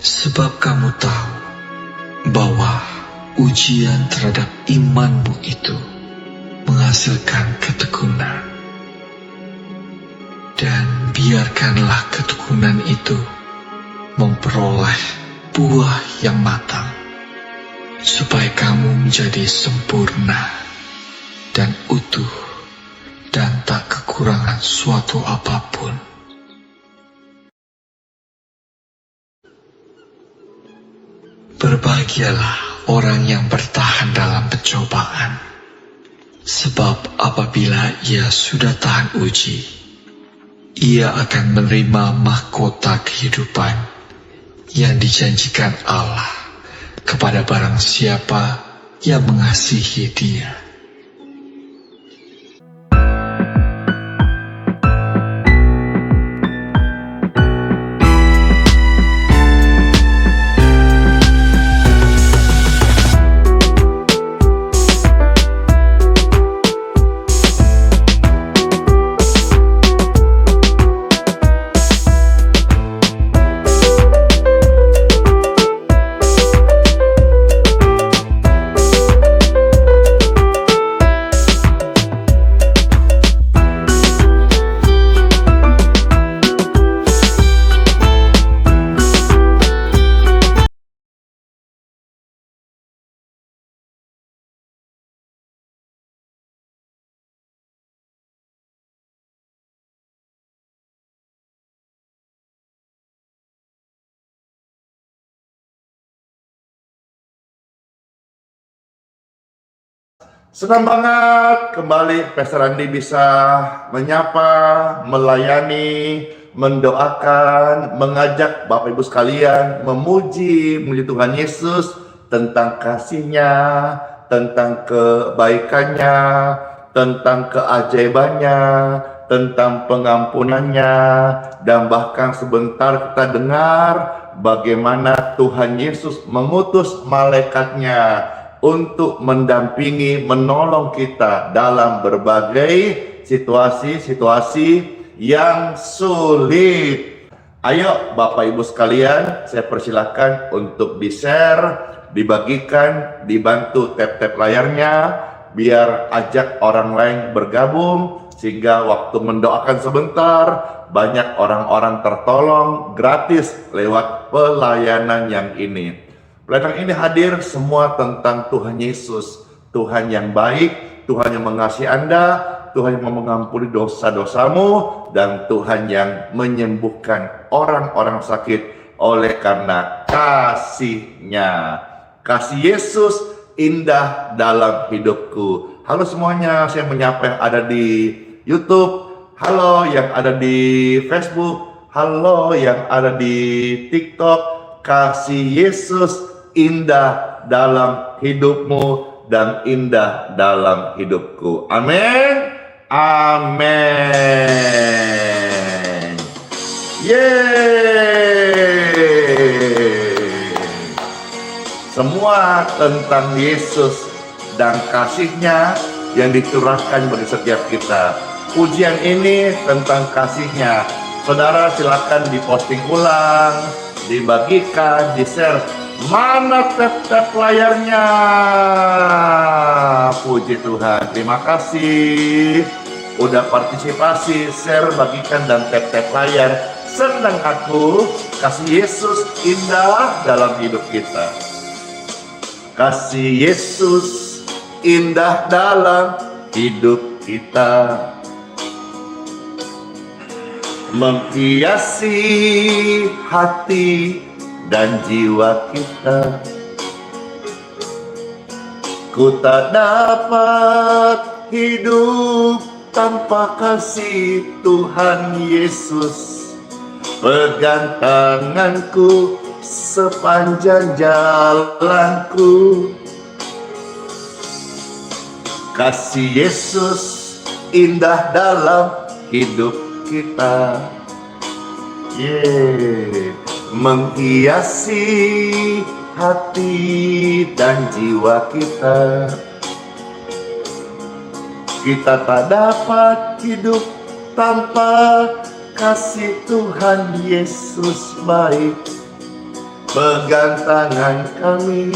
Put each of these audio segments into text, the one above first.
Sebab kamu tahu bahwa ujian terhadap imanmu itu menghasilkan ketekunan. Dan biarkanlah ketekunan itu memperoleh buah yang matang, supaya kamu menjadi sempurna dan utuh dan tak kekurangan suatu apapun. Berbahagialah orang yang bertahan dalam pencobaan, sebab apabila ia sudah tahan uji, ia akan menerima mahkota kehidupan yang dijanjikan Allah kepada barang siapa yang mengasihi Dia. Senang banget kembali Pastor Andi bisa menyapa, melayani, mendoakan, mengajak Bapak Ibu sekalian memuji Tuhan Yesus tentang kasih-Nya, tentang kebaikannya, tentang keajaibannya, tentang pengampunannya, dan bahkan sebentar kita dengar bagaimana Tuhan Yesus mengutus malaikatnya untuk mendampingi, menolong kita dalam berbagai situasi-situasi yang sulit. Ayo Bapak Ibu sekalian, saya persilakan untuk di-share, dibagikan, dibantu tap-tap layarnya, biar ajak orang lain bergabung, sehingga waktu mendoakan sebentar, banyak orang-orang tertolong gratis lewat pelayanan yang ini. Pelayanan ini hadir semua tentang Tuhan Yesus, Tuhan yang baik, Tuhan yang mengasihi Anda, Tuhan yang mengampuni dosa-dosamu, dan Tuhan yang menyembuhkan orang-orang sakit oleh karena kasih-Nya. Kasih Yesus indah dalam hidupku. Halo semuanya, saya menyapa yang ada di YouTube, halo yang ada di Facebook, halo yang ada di TikTok. Kasih Yesus indah dalam hidupmu dan indah dalam hidupku. Amin. Amin. Yeay. Semua tentang Yesus dan kasih-Nya yang dicurahkan bagi setiap kita. Pujian ini tentang kasih-Nya. Saudara silakan diposting ulang, dibagikan, di-share. Mana tap-tap layarnya? Puji Tuhan, terima kasih udah partisipasi, share, bagikan, dan tap-tap layar. Senang aku, kasih Yesus indah dalam hidup kita. Kasih Yesus indah dalam hidup kita, menghiasi hati dan jiwa kita. Ku tak dapat hidup tanpa kasih Tuhan Yesus. Pegang tanganku sepanjang jalanku. Kasih Yesus indah dalam hidup kita. menghiasi hati dan jiwa kita. Kita tak dapat hidup tanpa kasih Tuhan Yesus baik. Pegang tangan kami,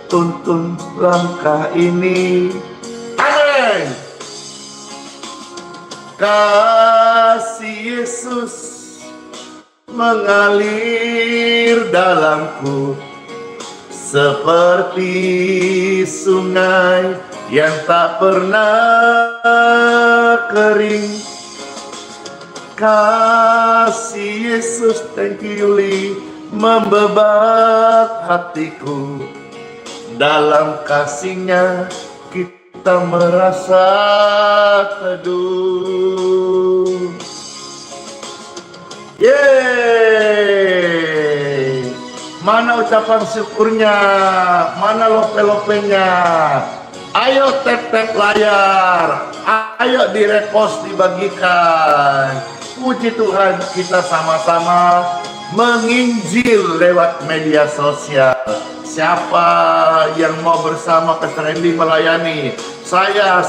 tuntun langkah ini. Amin. Kasih Yesus mengalir dalamku seperti sungai yang tak pernah kering. Kasih Yesus, thank you Li, membebat hatiku. Dalam kasih-Nya kita merasa teduh. Yeay! Mana ucapan syukurnya? Mana lope-lopenya? Ayo tap-tap layar, ayo direpost, dibagikan. Puji Tuhan, kita sama-sama menginjil lewat media sosial. Siapa yang mau bersama Pastor Hendy melayani? Saya.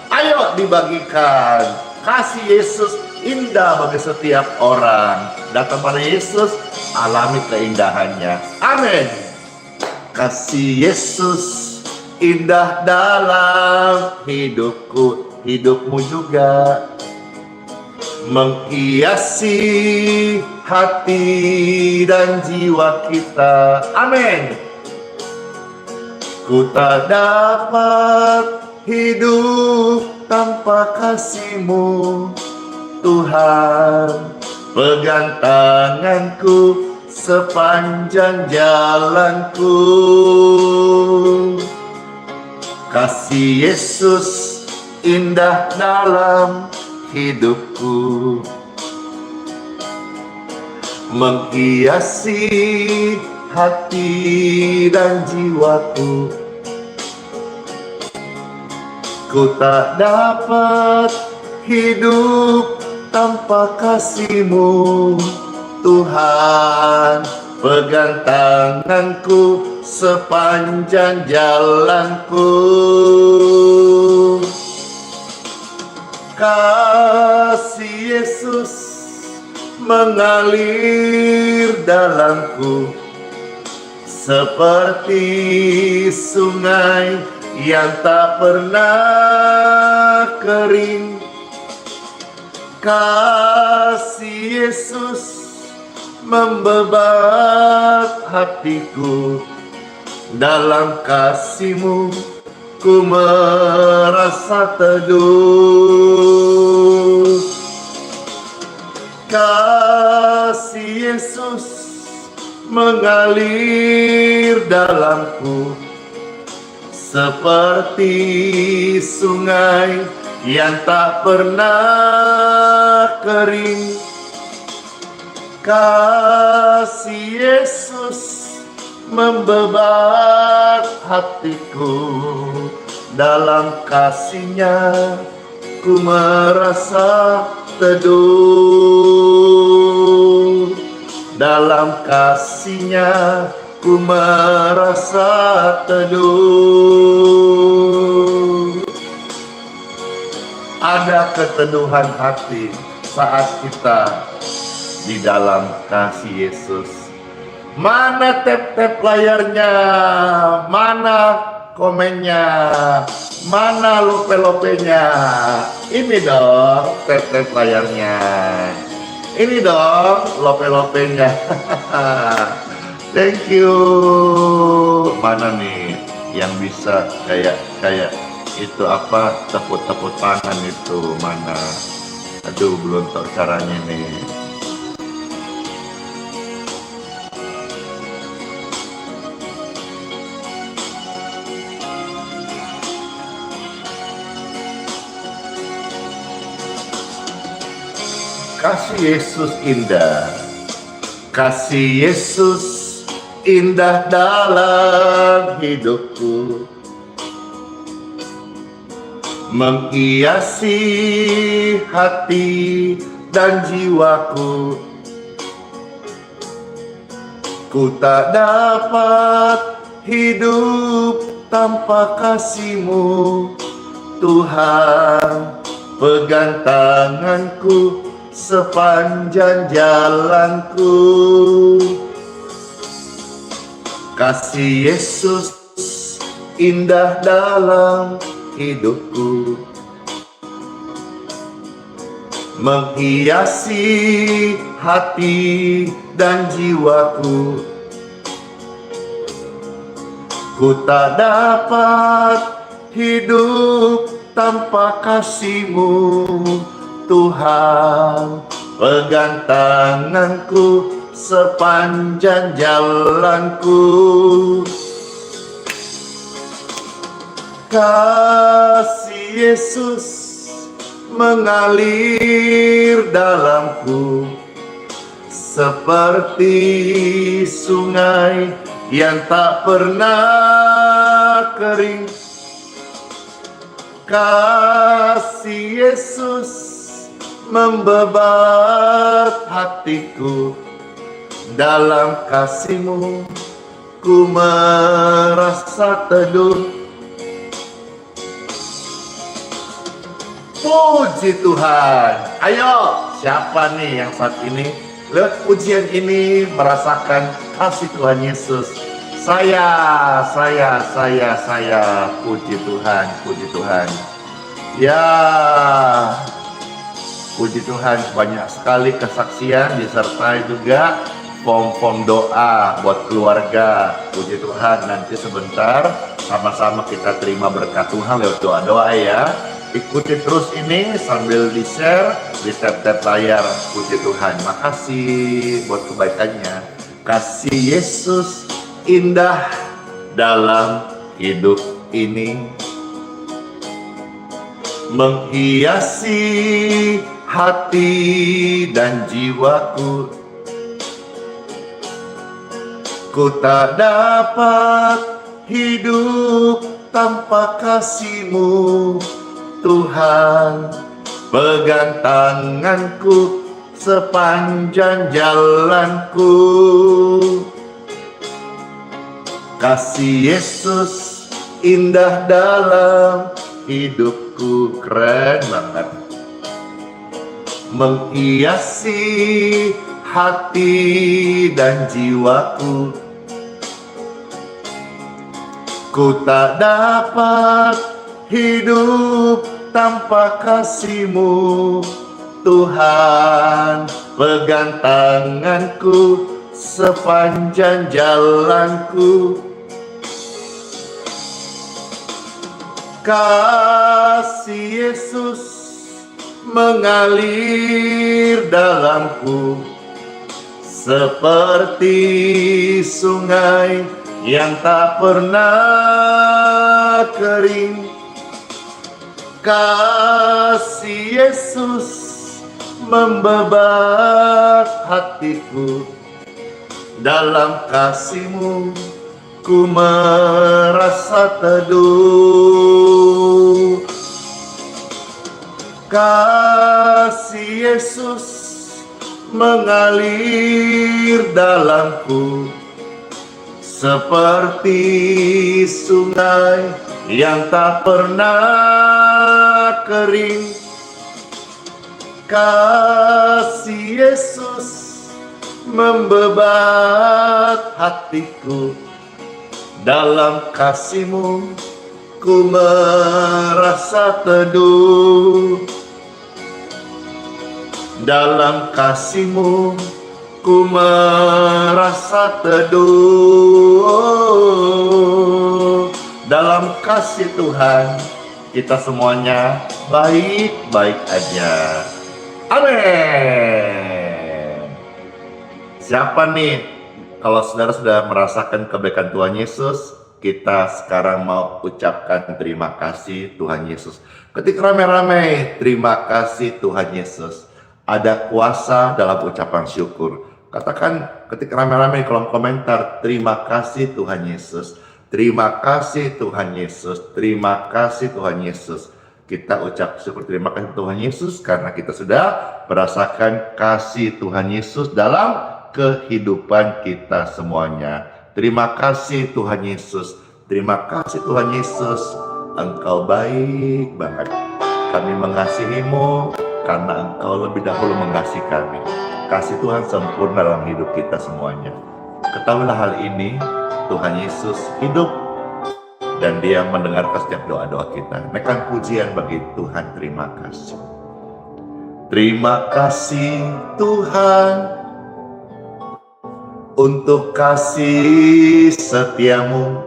Ayo dibagikan. Kasih Yesus indah bagi setiap orang. Datang pada Yesus, alami keindahannya. Amin. Kasih Yesus indah dalam hidupku, hidupmu juga, menghiasi hati dan jiwa kita. Amin. Ku tak dapat hidup tanpa kasih-Mu, Tuhan. Pegang tanganku sepanjang jalanku. Kasih Yesus indah dalam hidupku, menghiasi hati dan jiwaku. Ku tak dapat hidup tanpa kasih-Mu, Tuhan. Pegang tanganku sepanjang jalanku. Kasih Yesus mengalir dalamku seperti sungai yang tak pernah kering. Kasih Yesus membebat hatiku. Dalam kasih-Mu ku merasa teduh. Kasih Yesus mengalir dalamku seperti sungai yang tak pernah kering. Kasih Yesus membebat hatiku. Dalam kasih-Nya ku merasa teduh. Dalam kasih-Nya ku merasa teduh. Ada keteduhan hati saat kita di dalam kasih Yesus. Mana tap-tap layarnya? Mana komennya? Mana lope-lopenya? Ini dong tap-tap layarnya. Ini dong lope-lopenya. Thank you. Mana nih yang bisa kayak itu apa, tepuk-tepuk tangan itu mana? Aduh, belum tahu caranya nih. Kasih Yesus indah, kasih Yesus indah dalam hidupku, menghiasi hati dan jiwaku. Ku tak dapat hidup tanpa kasih-Mu, Tuhan. Pegang tanganku sepanjang jalanku. Kasih Yesus indah dalam hidupku, menghiasi hati dan jiwaku. Ku tak dapat hidup tanpa kasih-Mu, Tuhan. Pegang tanganku sepanjang jalanku. Kasih Yesus mengalir dalamku seperti sungai yang tak pernah kering. Kasih Yesus membebat hatiku. Dalam kasih-Mu ku merasa teduh. Puji Tuhan. Ayo, siapa nih yang saat ini lewat pujian ini merasakan kasih Tuhan Yesus? Saya. Puji Tuhan, puji Tuhan. Ya, puji Tuhan, banyak sekali kesaksian disertai juga form-form doa buat keluarga. Puji Tuhan, nanti sebentar sama-sama kita terima berkat Tuhan lewat doa-doa ya. Ikuti terus ini sambil di-share di tab-tab layar. Puji Tuhan, makasih buat kebaikannya. Kasih Yesus indah dalam hidup ini, menghiasi hati dan jiwaku. Ku tak dapat hidup tanpa kasih-Mu, Tuhan. Pegang tanganku sepanjang jalanku. Kasih Yesus indah dalam hidupku. Keren banget. Menghiasi hati dan jiwaku. Ku tak dapat hidup tanpa kasih-Mu, Tuhan. Pegang tanganku sepanjang jalanku. Kasih Yesus mengalir dalamku seperti sungai yang tak pernah kering. Kasih Yesus membebat hatiku. Dalam kasih-Mu ku merasa teduh. Kasih Yesus mengalir dalamku seperti sungai yang tak pernah kering. Kasih Yesus membebat hatiku. Dalam kasih-Mu ku merasa teduh. Dalam kasih-Mu ku merasa teduh. Dalam kasih Tuhan kita semuanya baik-baik aja. Amin. Siapa nih, kalau saudara sudah merasakan kebaikan Tuhan Yesus, kita sekarang mau ucapkan terima kasih Tuhan Yesus. Ketik rame-rame, terima kasih Tuhan Yesus. Ada kuasa dalam ucapan syukur. Katakan, ketik rame-rame di kolom komentar, terima kasih Tuhan Yesus. Terima kasih Tuhan Yesus. Terima kasih Tuhan Yesus. Kita ucap syukur terima kasih Tuhan Yesus karena kita sudah merasakan kasih Tuhan Yesus dalam kehidupan kita semuanya. Terima kasih Tuhan Yesus. Terima kasih Tuhan Yesus. Engkau baik banget. Kami mengasihi-Mu karena Engkau lebih dahulu mengasihi kami. Kasih Tuhan sempurna dalam hidup kita semuanya. Ketahuilah hal ini, Tuhan Yesus hidup dan Dia mendengarkan setiap doa-doa kita. Naikkan pujian bagi Tuhan. Terima kasih. Terima kasih Tuhan untuk kasih setiamu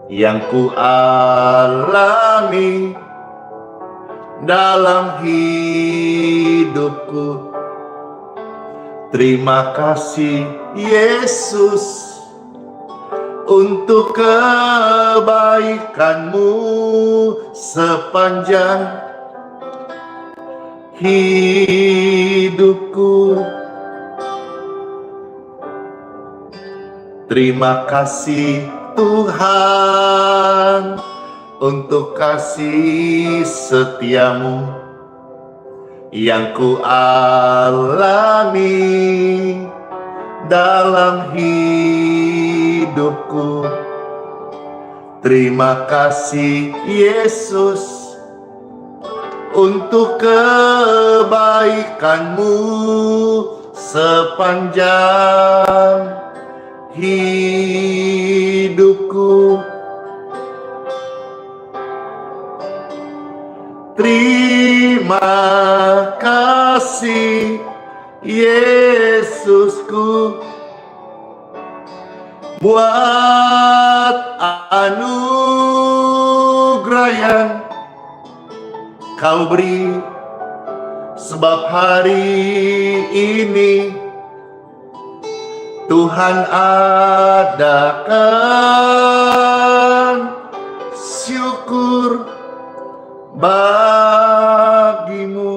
yang ku alami dalam hidupku. Terima kasih Yesus untuk kebaikan-Mu sepanjang hidupku. Terima kasih Tuhan untuk kasih setiamu yang ku alami dalam hidupku. Terima kasih Yesus untuk kebaikan-Mu sepanjang hidupku. Terima kasih Yesusku buat anugerah yang Kau beri, sebab hari ini Tuhan adakan syukur bagi-Mu.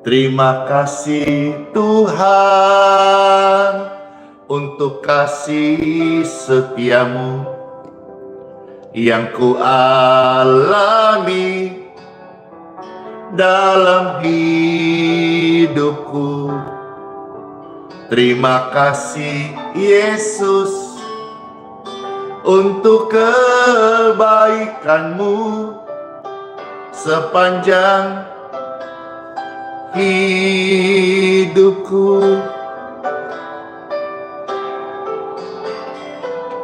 Terima kasih Tuhan untuk kasih setiamu yang ku alami dalam hidupku. Terima kasih Yesus untuk kebaikan-Mu sepanjang hidupku.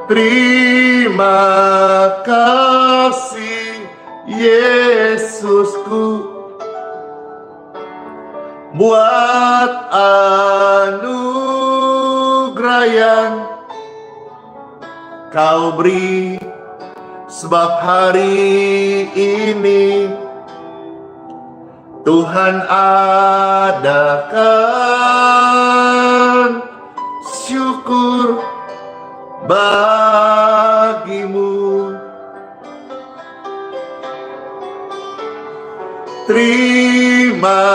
Terima kasih Yesusku buat anugerah yang Kau beri, sebab hari ini Tuhan adakan syukur bagi-Mu. Terima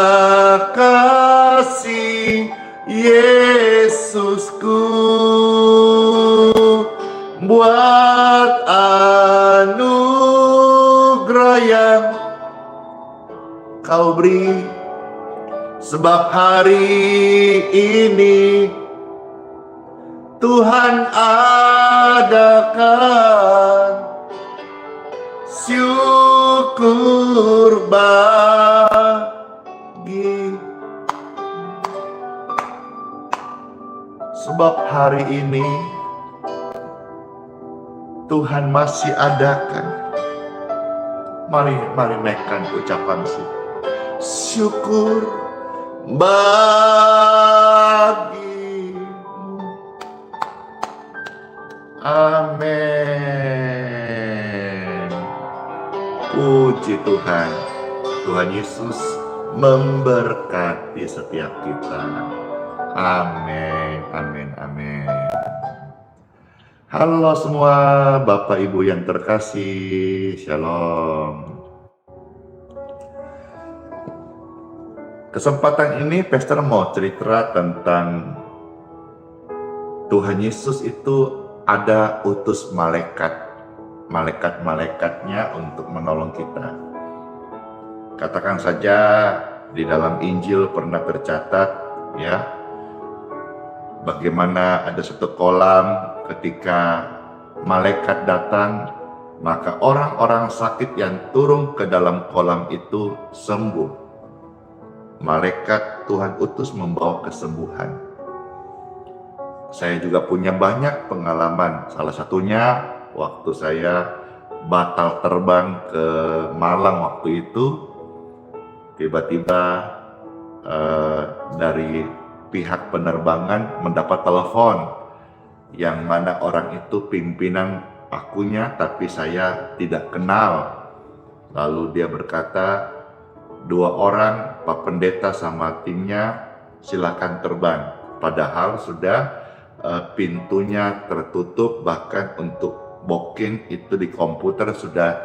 kasih Yesusku buat anugerah yang Kau beri, sebab hari ini Tuhan adakan syukur bagi. Sebab hari ini Tuhan masih adakan. Mari naikkan ucapan syukur bagi-Mu. Amin. Puji Tuhan. Tuhan Yesus memberkati setiap kita. Amin. Halo semua Bapak Ibu yang terkasih. Shalom. Kesempatan ini Pastor mau cerita tentang Tuhan Yesus itu ada utus malaikat-malaikatnya untuk menolong kita. Katakan saja Di dalam Injil pernah tercatat ya, bagaimana ada satu kolam ketika malaikat datang, maka orang-orang sakit yang turun ke dalam kolam itu sembuh. Malaikat Tuhan utus membawa kesembuhan. Saya juga punya banyak pengalaman. Salah satunya waktu saya batal terbang ke Malang waktu itu, tiba-tiba dari pihak penerbangan mendapat telepon yang mana orang itu pimpinan akunya tapi saya tidak kenal. Lalu dia berkata, 2 orang, Pak Pendeta sama timnya silakan terbang. Padahal sudah pintunya tertutup, bahkan untuk booking itu di komputer sudah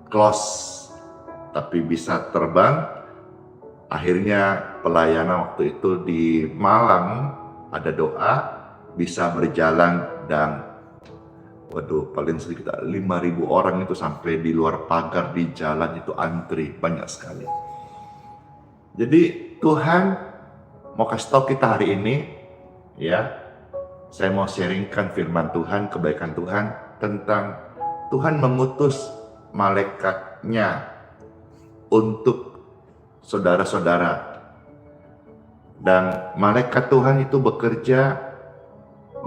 close, tapi bisa terbang. Akhirnya pelayanan waktu itu di Malang ada doa bisa berjalan, dan paling sedikit 5.000 orang itu sampai di luar pagar di jalan itu antri banyak sekali. Jadi Tuhan mau kasih tahu kita hari ini ya, saya mau sharingkan firman Tuhan, kebaikan Tuhan tentang Tuhan mengutus malaikatnya untuk saudara-saudara. Dan malaikat Tuhan itu bekerja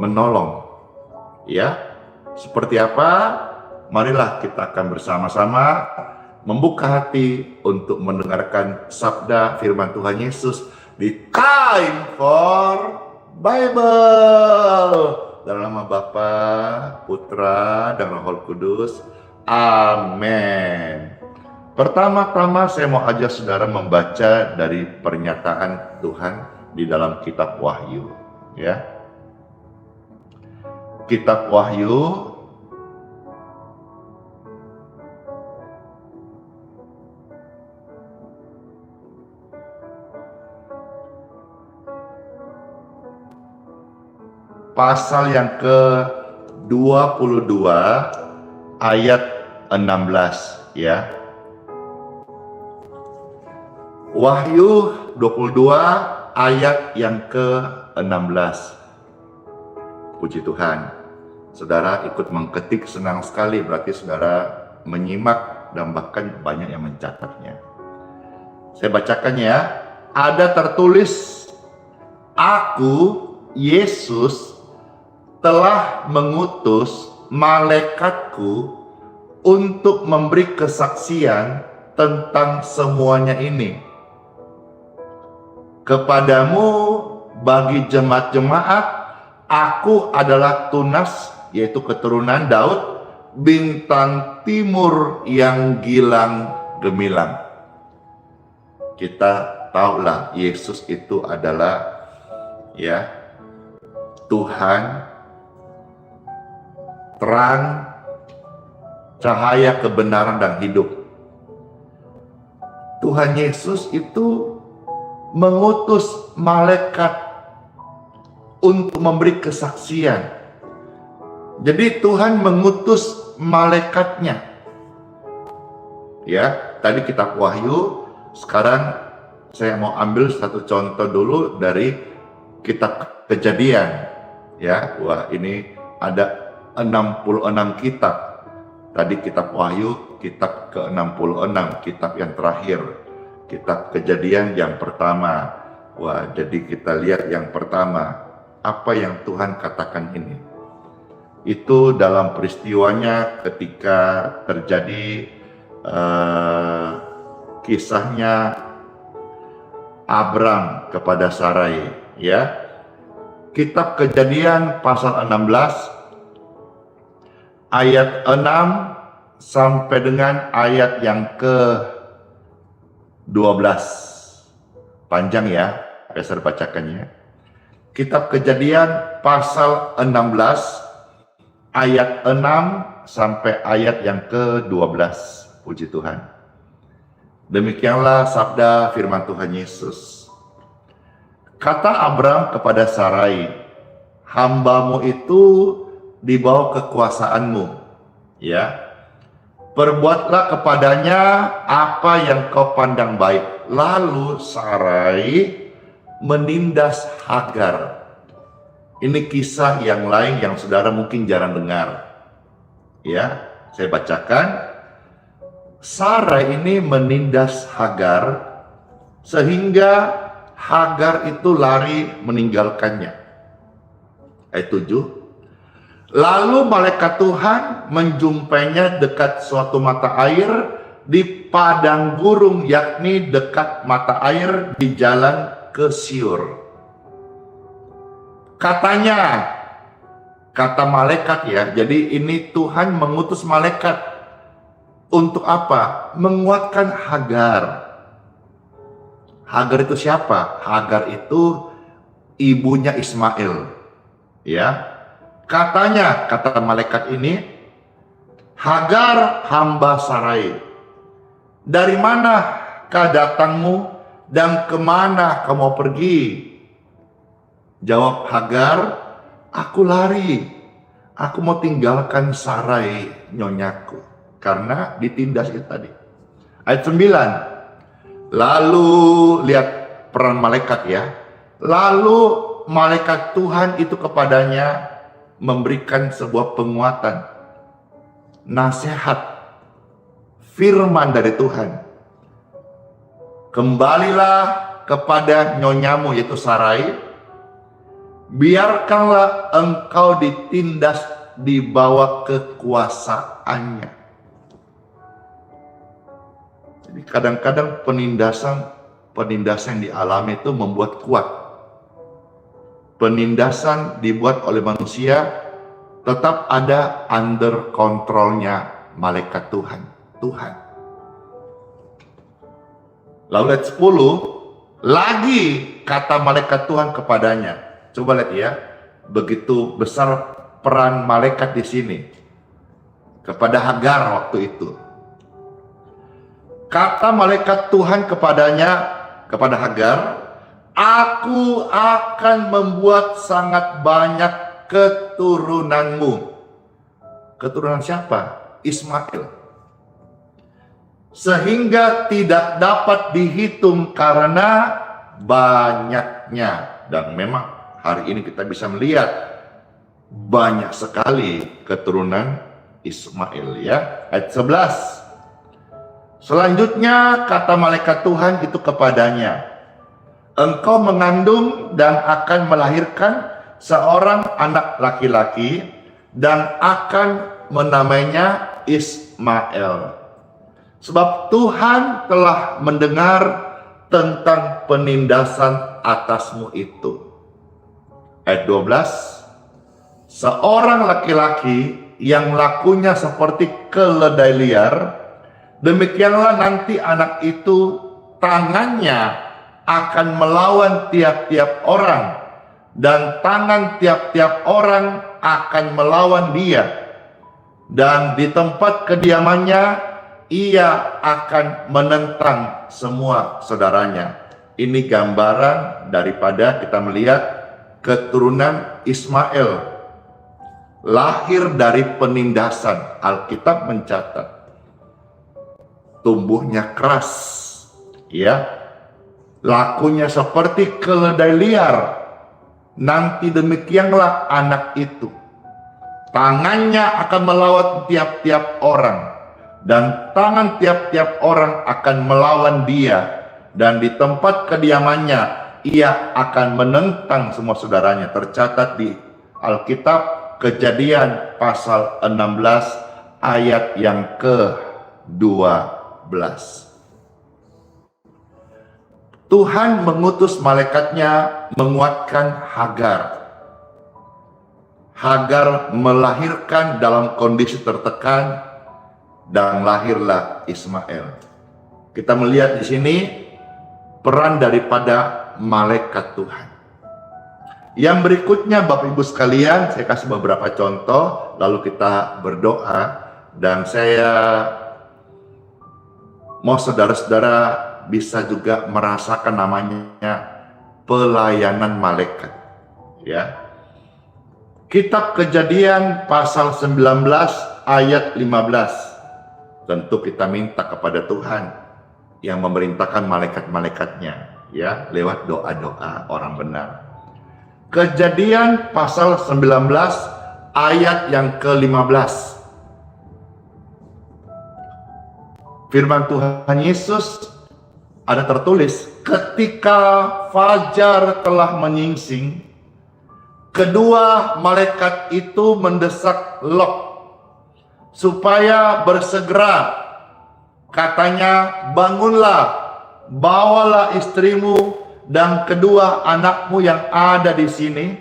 menolong. Ya, seperti apa? Marilah kita akan bersama-sama membuka hati untuk mendengarkan sabda firman Tuhan Yesus di Time for Bible. Dalam nama Bapa, Putra, dan Roh Kudus. Amin. Pertama-tama saya mau ajak saudara membaca dari pernyataan Tuhan di dalam kitab Wahyu, ya. Kitab Wahyu pasal yang ke-22 ayat 16 ya. Wahyu 22 ayat yang ke-16. Puji Tuhan. Saudara ikut mengketik, senang sekali, berarti saudara menyimak dan bahkan banyak yang mencatatnya. Saya bacakan ya. Ada tertulis, aku Yesus telah mengutus malaikatku untuk memberi kesaksian tentang semuanya ini kepadamu bagi jemaat-jemaat. Aku adalah tunas, yaitu keturunan Daud, bintang timur yang gilang gemilang. Kita tahulah Yesus itu adalah ya Tuhan, terang, cahaya kebenaran dan hidup. Tuhan Yesus itu mengutus malaikat untuk memberi kesaksian. Jadi Tuhan mengutus malaikatnya. Ya, tadi kitab Wahyu, sekarang saya mau ambil satu contoh dulu dari kitab Kejadian. Ya, wah ini ada 66 kitab. Tadi kitab Wahyu, kitab ke-66, kitab yang terakhir. Kitab Kejadian yang pertama. Wah, jadi kita lihat yang pertama. Apa yang Tuhan katakan ini? Itu dalam peristiwanya ketika terjadi kisahnya Abram kepada Sarai, ya. Kitab Kejadian pasal 16 ayat 6 sampai dengan ayat yang ke-12. Panjang ya, saya bacakannya. Kitab Kejadian pasal 16 ayat 6 sampai ayat yang ke-12. Puji Tuhan. Demikianlah sabda firman Tuhan Yesus. Kata Abram kepada Sarai, hambamu itu di bawah kekuasaanmu, ya. perbuatlah kepadanya apa yang kau pandang baik. Lalu Sarai menindas Hagar. Ini kisah yang lain yang saudara mungkin jarang dengar. Ya, saya bacakan. Sarai ini menindas Hagar sehingga Hagar itu lari meninggalkannya. Ayat 7. Lalu malaikat Tuhan menjumpainya dekat suatu mata air di padang gurun, yakni dekat mata air di jalan ke Syur. Katanya, kata malaikat ya, jadi ini Tuhan mengutus malaikat untuk apa? Menguatkan Hagar. Hagar itu siapa? Hagar itu ibunya Ismail. Ya. Katanya, kata malaikat ini, Hagar hamba Sarai, dari manakah datangmu dan kemana kamu pergi? Jawab Hagar, aku lari, aku mau tinggalkan Sarai nyonyaku, karena ditindas itu tadi. Ayat 9, lalu lihat peran malaikat ya, lalu malaikat Tuhan itu kepadanya memberikan sebuah penguatan, nasihat, firman dari Tuhan. Kembalilah kepada nyonyamu yaitu Sarai, biarkanlah engkau ditindas di bawah kekuasaannya. Jadi kadang-kadang penindasan yang dialami itu membuat kuat. Penindasan dibuat oleh manusia, tetap ada under kontrolnya malaikat Tuhan. Lalu ayat 10, lagi kata malaikat Tuhan kepadanya. Coba lihat ya, begitu besar peran malaikat di sini kepada Hagar waktu itu. Kata malaikat Tuhan kepada Hagar, aku akan membuat sangat banyak keturunanmu. Keturunan siapa? Ismail. Sehingga tidak dapat dihitung karena banyaknya. Dan memang hari ini kita bisa melihat banyak sekali keturunan Ismail ya. Ayat 11. Selanjutnya kata malaikat Tuhan itu kepadanya, engkau mengandung dan akan melahirkan seorang anak laki-laki dan akan menamainya Ismail. Sebab Tuhan telah mendengar tentang penindasan atasmu itu. Ayat 12. Seorang laki-laki yang lakunya seperti keledai liar, demikianlah nanti anak itu tangannya akan melawan tiap-tiap orang, dan tangan tiap-tiap orang akan melawan dia, dan di tempat kediamannya ia akan menentang semua saudaranya. Ini gambaran daripada kita melihat keturunan Ismail lahir dari penindasan. Alkitab mencatat tumbuhnya keras ya, lakunya seperti keledai liar. Nanti demikianlah anak itu, tangannya akan melawan tiap-tiap orang, dan tangan tiap-tiap orang akan melawan dia, dan di tempat kediamannya ia akan menentang semua saudaranya. Tercatat di Alkitab Kejadian pasal 16 ayat yang ke-12. Tuhan mengutus malaikatnya menguatkan Hagar. Hagar melahirkan dalam kondisi tertekan dan lahirlah Ismail. Kita melihat di sini peran daripada malaikat Tuhan. Yang berikutnya Bapak Ibu sekalian, saya kasih beberapa contoh lalu kita berdoa, dan saya mau saudara-saudara bisa juga merasakan namanya pelayanan malaikat ya. Kitab Kejadian pasal 19 ayat 15. tentu kita minta kepada Tuhan yang memerintahkan malaikat-malaikatnya, ya, lewat doa-doa orang benar. Kejadian pasal 19 ayat yang ke-15. Firman Tuhan Yesus ada tertulis, ketika fajar telah menyingsing, kedua malaikat itu mendesak Lot supaya bersegera. Katanya, bangunlah, bawalah istrimu dan kedua anakmu yang ada di sini,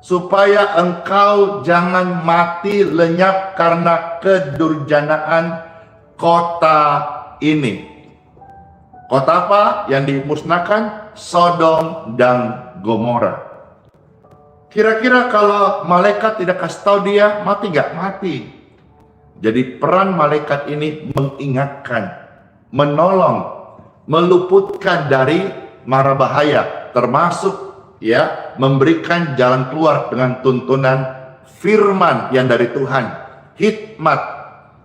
supaya engkau jangan mati lenyap karena kedurjanaan kota ini. Kota apa yang dimusnahkan? Sodom dan Gomora. Kira-kira kalau malaikat tidak kasih tahu dia, mati gak? Mati. Jadi peran malaikat ini mengingatkan, menolong, meluputkan dari mara bahaya, termasuk ya memberikan jalan keluar dengan tuntunan firman yang dari Tuhan, hikmat,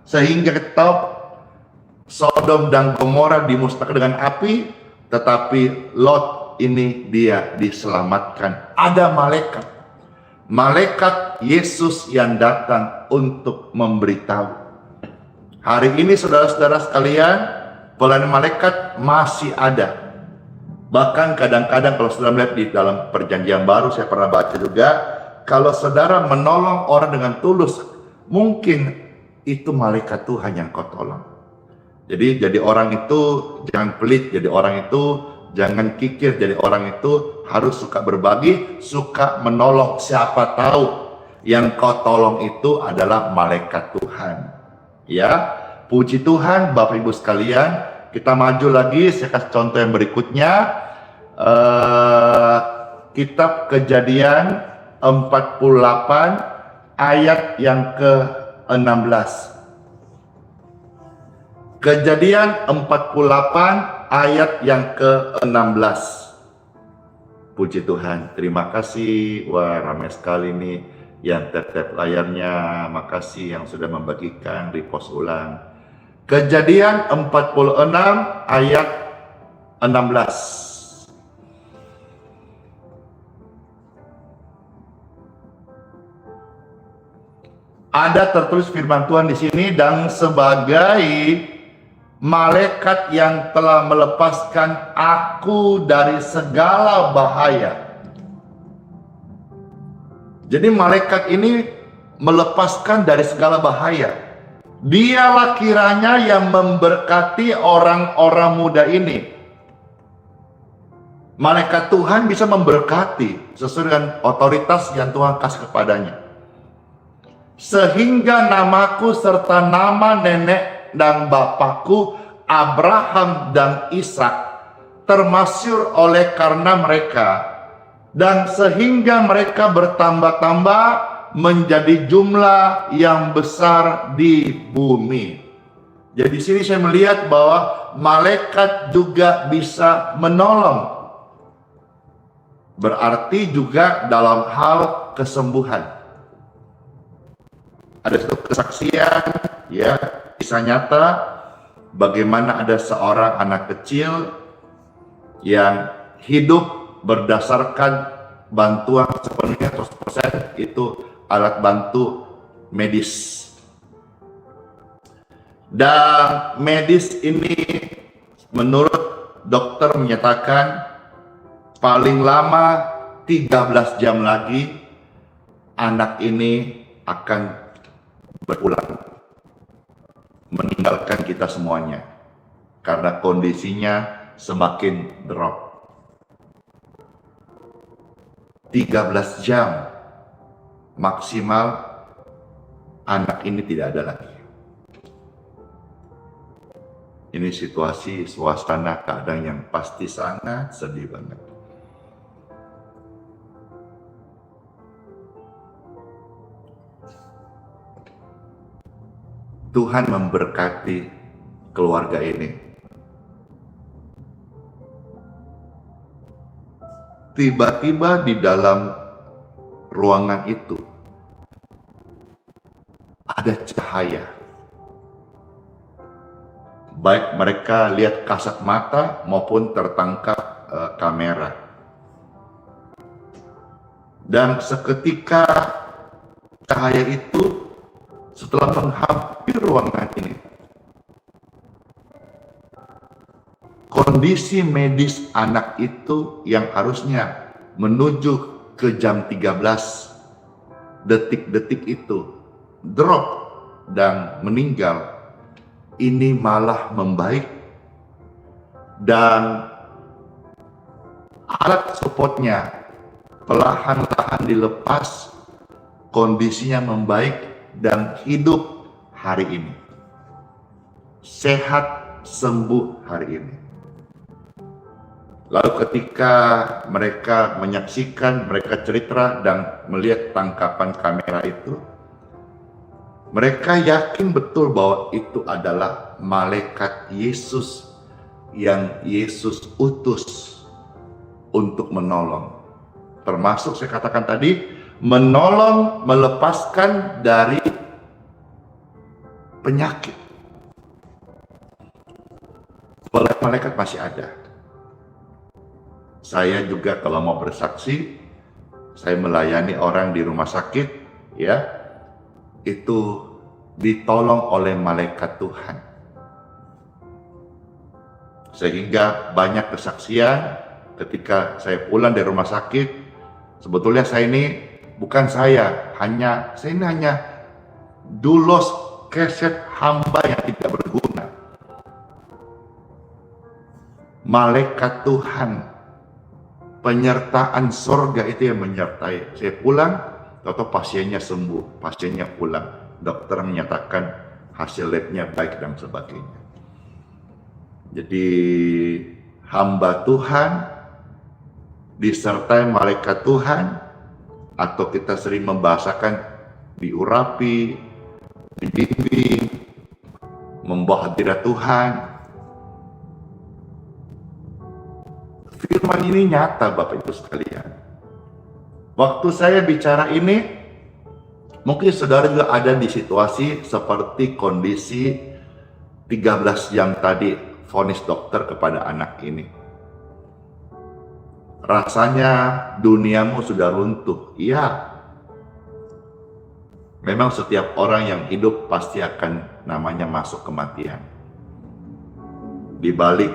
sehingga kita tahu Sodom dan Gomora dimusnahkan dengan api, tetapi Lot ini dia diselamatkan. Ada malaikat Yesus yang datang untuk memberitahu. Hari ini saudara-saudara sekalian, pelayanan malaikat masih ada. Bahkan kadang-kadang kalau saudara melihat di dalam perjanjian baru, saya pernah baca juga, kalau saudara menolong orang dengan tulus, mungkin itu malaikat Tuhan yang kau tolong. Jadi orang itu jangan pelit, jadi orang itu jangan kikir, jadi orang itu harus suka berbagi, suka menolong. Siapa tahu yang kau tolong itu adalah malaikat Tuhan. Ya, puji Tuhan Bapak Ibu sekalian. Kita maju lagi, saya kasih contoh yang berikutnya. Kitab Kejadian 48 ayat yang ke-16. Kejadian 48 ayat yang ke-16. Puji Tuhan, terima kasih. Wah, ramai sekali nih yang tap-tap layarnya. Makasih yang sudah membagikan repost ulang. Kejadian 46 ayat 16. Ada tertulis firman Tuhan di sini, dan sebagai malaikat yang telah melepaskan aku dari segala bahaya. Jadi malaikat ini melepaskan dari segala bahaya. Dialah kiranya yang memberkati orang-orang muda ini. Malaikat Tuhan bisa memberkati sesuai dengan otoritas yang Tuhan kasih kepadanya. Sehingga namaku serta nama nenek dan bapakku Abraham dan Ishak termasyhur oleh karena mereka, dan sehingga mereka bertambah-tambah menjadi jumlah yang besar di bumi. Jadi di sini saya melihat bahwa malaikat juga bisa menolong. Berarti juga dalam hal kesembuhan. Ada satu kesaksian, ya, kisah nyata bagaimana ada seorang anak kecil yang hidup berdasarkan bantuan sepenuhnya 100% itu alat bantu medis. Dan medis ini menurut dokter menyatakan paling lama 13 jam lagi anak ini akan berpulang, meninggalkan kita semuanya karena kondisinya semakin drop. 13 jam maksimal anak ini tidak ada lagi. Ini situasi, suasana, keadaan yang pasti sangat sedih banget. Tuhan memberkati keluarga ini. Tiba-tiba di dalam ruangan itu ada cahaya. baik mereka lihat kasat mata maupun tertangkap kamera. Dan seketika cahaya itu setelah menghampiri ruangan ini, kondisi medis anak itu yang harusnya menuju ke jam 13, detik-detik itu drop dan meninggal, ini malah membaik, dan alat supportnya perlahan-lahan dilepas, kondisinya membaik dan hidup hari ini, sehat sembuh hari ini. Lalu ketika mereka menyaksikan, mereka cerita dan melihat tangkapan kamera itu, mereka yakin betul bahwa itu adalah malaikat Yesus yang Yesus utus untuk menolong. Termasuk saya katakan tadi, menolong, melepaskan dari penyakit. Malaikat masih ada. Saya juga kalau mau bersaksi, saya melayani orang di rumah sakit, ya, itu ditolong oleh malaikat Tuhan. Sehingga banyak kesaksian ketika saya pulang dari rumah sakit, sebetulnya saya ini bukan saya ini hanya dulos keset hamba yang tidak berguna. Malaikat Tuhan, penyertaan sorga itu yang menyertai. Saya pulang, atau pasiennya sembuh, pasiennya pulang, dokter menyatakan hasil labnya baik dan sebagainya. Jadi hamba Tuhan disertai malaikat Tuhan, atau kita sering membahasakan diurapi, dibimbing, membawa hadirat Tuhan. Firman ini nyata Bapak Ibu sekalian. Waktu saya bicara ini, mungkin saudara juga ada di situasi seperti kondisi 13 jam tadi vonis dokter kepada anak ini. Rasanya duniamu sudah runtuh. Iya. Memang setiap orang yang hidup pasti akan namanya masuk kematian. Di balik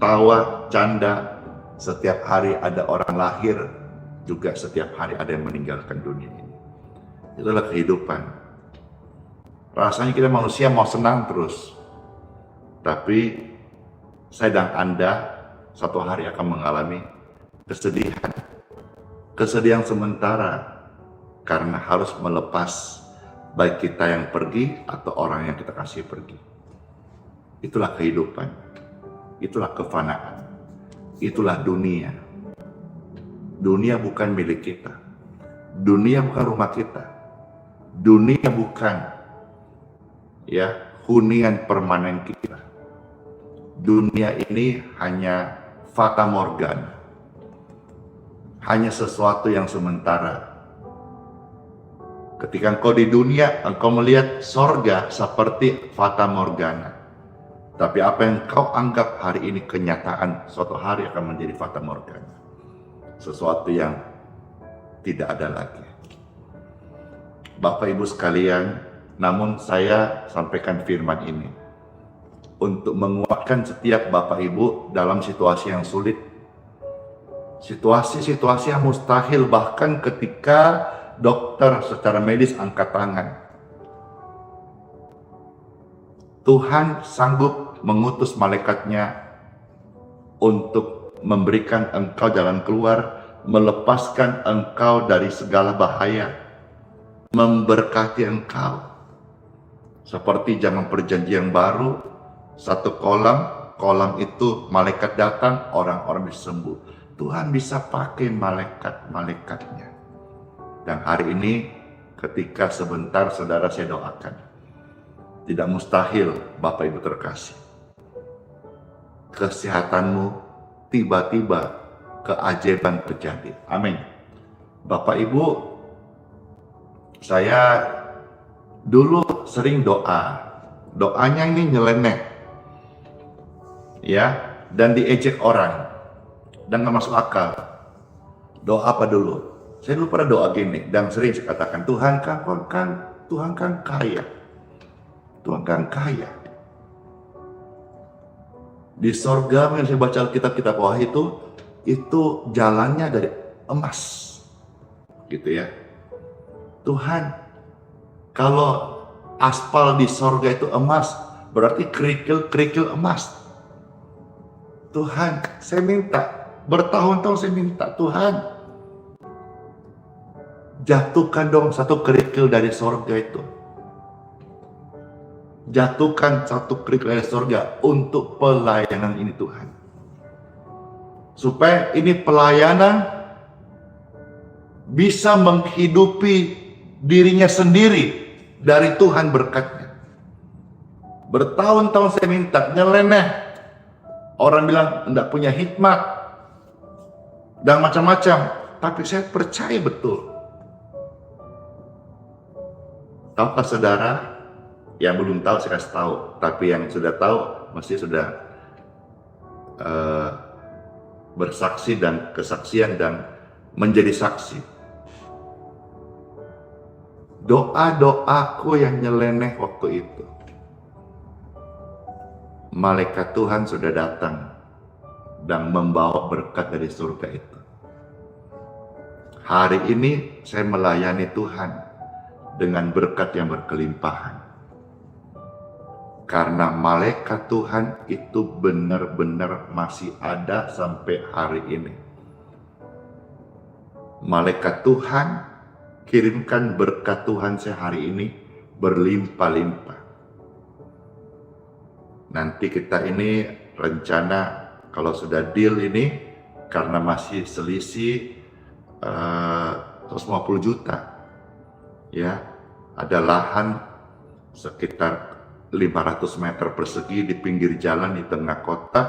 tawa, canda, setiap hari ada orang lahir, juga setiap hari ada yang meninggalkan dunia ini. Itulah kehidupan. Rasanya kita manusia mau senang terus. Tapi saya dan Anda satu hari akan mengalami kesedihan. Kesedihan sementara karena harus melepas baik kita yang pergi atau orang yang kita kasih pergi. Itulah kehidupan. Itulah kefanaan. Itulah dunia. Dunia bukan milik kita. Dunia bukan rumah kita. Dunia bukan hunian permanen kita. Dunia ini hanya fata morgana. Hanya sesuatu yang sementara. Ketika engkau di dunia, engkau melihat sorga seperti fata morgana. Tapi apa yang kau anggap hari ini kenyataan, suatu hari akan menjadi fata morgana. Sesuatu yang tidak ada lagi. Bapak Ibu sekalian, namun saya sampaikan firman ini untuk menguatkan setiap Bapak Ibu dalam situasi yang sulit. Situasi-situasi yang mustahil, bahkan ketika dokter secara medis angkat tangan. Tuhan sanggup mengutus malaikatnya untuk memberikan engkau jalan keluar, melepaskan engkau dari segala bahaya, memberkati engkau. Seperti zaman perjanjian baru, satu kolam itu malaikat datang, orang-orang bisa sembuh. Tuhan bisa pakai malaikat-malaikatnya. Dan hari ini ketika sebentar saudara saya doakan, tidak mustahil Bapak Ibu terkasih. Kesehatanmu tiba-tiba keajaiban terjadi. Amin. Bapak Ibu, saya dulu sering doa. Doanya ini nyeleneh. ya, dan diejek orang, dan nggak masuk akal. Doa apa dulu? Saya dulu pernah doa gini, dan sering saya katakan, Tuhan kan kaya. Tuhan kan kaya. Di sorga yang saya baca kitab Wahyu itu jalannya dari emas, gitu ya. Tuhan, kalau aspal di sorga itu emas, berarti kerikil emas. Tuhan, saya minta, bertahun-tahun saya minta, Tuhan, jatuhkan dong satu kerikil dari sorga itu. Jatuhkan satu kerikil dari sorga untuk pelayanan ini Tuhan. Supaya ini pelayanan bisa menghidupi dirinya sendiri dari Tuhan berkatnya. Bertahun-tahun saya minta, nyeleneh. Orang bilang tidak punya hikmat dan macam-macam. Tapi saya percaya betul. Tahukah saudara? Yang belum tahu saya kasih tahu, tapi yang sudah tahu mesti sudah bersaksi dan kesaksian dan menjadi saksi. Doa-doaku yang nyeleneh waktu itu, malaikat Tuhan sudah datang dan membawa berkat dari surga itu. Hari ini saya melayani Tuhan dengan berkat yang berkelimpahan. Karena malaikat Tuhan itu benar-benar masih ada sampai hari ini. Malaikat Tuhan kirimkan berkat Tuhan sehari ini berlimpah-limpah. Nanti kita ini rencana kalau sudah deal ini, karena masih selisih 150 juta. Ya, ada lahan sekitar 500 meter persegi di pinggir jalan di tengah kota,